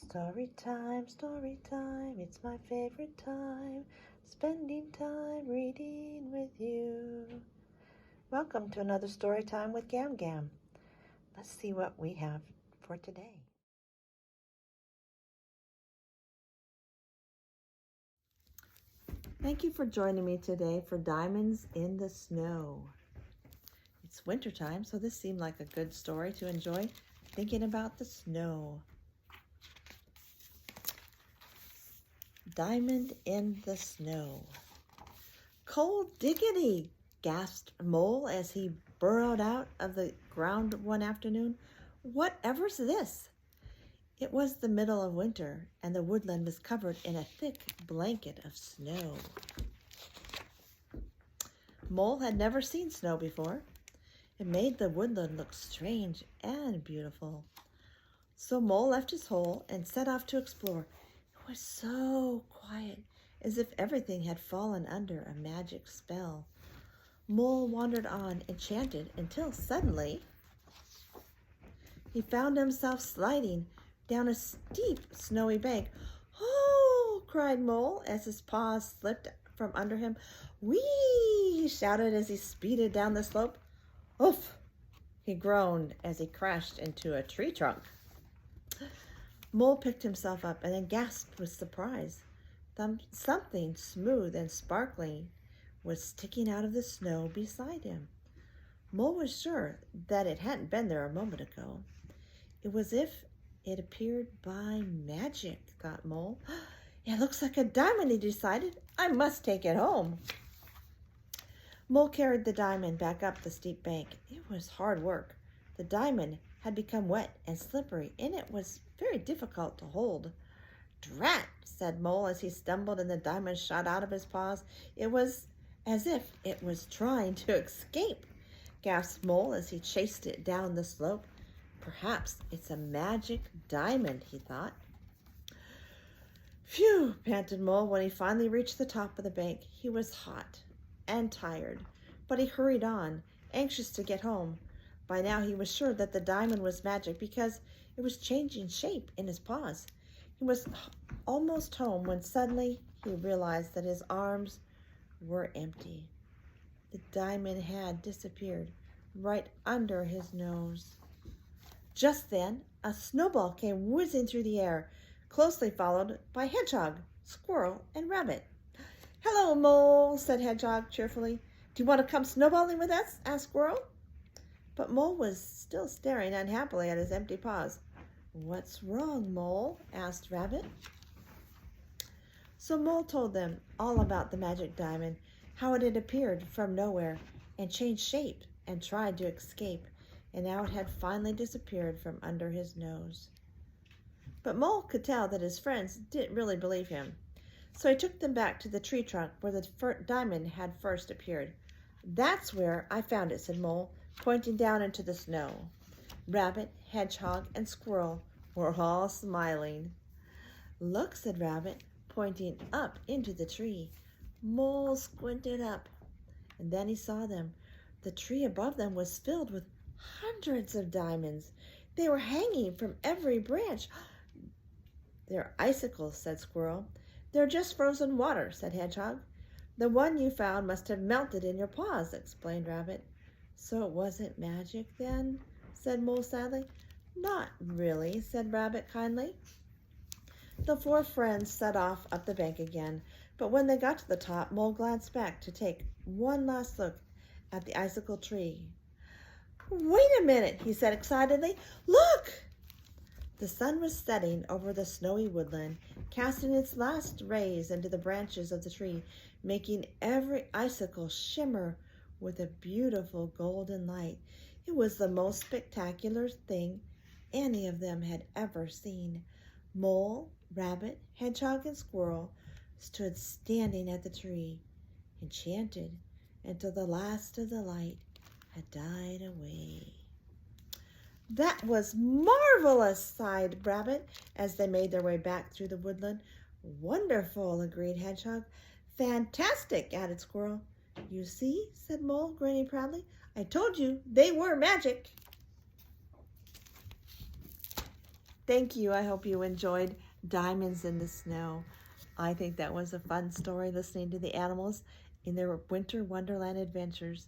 Story time, it's my favorite time, spending time reading with you. Welcome to another story time with GamGam. Let's see what we have for today. Thank you for joining me today for Diamonds in the Snow. It's wintertime, so this seemed like a good story to enjoy thinking about the snow. Diamond in the Snow. Cold diggity, gasped Mole as he burrowed out of the ground one afternoon. Whatever's this? It was the middle of winter, and the woodland was covered in a thick blanket of snow. Mole had never seen snow before. It made the woodland look strange and beautiful. So Mole left his hole and set off to explore. It was so quiet, as if everything had fallen under a magic spell. Mole wandered on, enchanted, until suddenly he found himself sliding down a steep, snowy bank. "Oh!" cried Mole as his paws slipped from under him. "Whee!" he shouted as he speeded down the slope. "Oof!" he groaned as he crashed into a tree trunk. Mole picked himself up and then gasped with surprise. Something smooth and sparkling was sticking out of the snow beside him. Mole was sure that it hadn't been there a moment ago. It was as if it appeared by magic, thought Mole. "It looks like a diamond," he decided. "I must take it home." Mole carried the diamond back up the steep bank. It was hard work. The diamond had become wet and slippery, and it was very difficult to hold. "Drat!" said Mole as he stumbled and the diamond shot out of his paws. "It was as if it was trying to escape," gasped Mole as he chased it down the slope. "Perhaps it's a magic diamond," he thought. "Phew!" panted Mole when he finally reached the top of the bank. He was hot and tired, but he hurried on, anxious to get home. By now he was sure that the diamond was magic because it was changing shape in his paws. He was almost home when suddenly he realized that his arms were empty. The diamond had disappeared right under his nose. Just then, a snowball came whizzing through the air, closely followed by Hedgehog, Squirrel, and Rabbit. "Hello, Mole," said Hedgehog cheerfully. "Do you want to come snowballing with us?" asked Squirrel. But Mole was still staring unhappily at his empty paws. "What's wrong, Mole?" asked Rabbit. So Mole told them all about the magic diamond, how it had appeared from nowhere and changed shape and tried to escape, and now it had finally disappeared from under his nose. But Mole could tell that his friends didn't really believe him, so he took them back to the tree trunk where the diamond had first appeared. "That's where I found it," said Mole, pointing down into the snow. Rabbit, Hedgehog, and Squirrel were all smiling. "Look," said Rabbit, pointing up into the tree. Mole squinted up, and then he saw them. The tree above them was filled with hundreds of diamonds. They were hanging from every branch. "They're icicles," said Squirrel. "They're just frozen water," said Hedgehog. "The one you found must have melted in your paws," explained Rabbit. "So it wasn't magic then?" said Mole sadly. "Not really," said Rabbit kindly. The four friends set off up the bank again, but when they got to the top, Mole glanced back to take one last look at the icicle tree. "Wait a minute," he said excitedly. "Look!" The sun was setting over the snowy woodland, casting its last rays into the branches of the tree, making every icicle shimmer with a beautiful golden light. It was the most spectacular thing any of them had ever seen. Mole, Rabbit, Hedgehog, and Squirrel stood standing at the tree, enchanted, until the last of the light had died away. "That was marvelous," sighed Rabbit as they made their way back through the woodland. "Wonderful," agreed Hedgehog. "Fantastic," added Squirrel. "You see," said Mole, grinning proudly. "I told you they were magic." Thank you. I hope you enjoyed Diamonds in the Snow. I think that was a fun story listening to the animals in their winter wonderland adventures.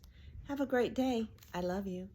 Have a great day. I love you.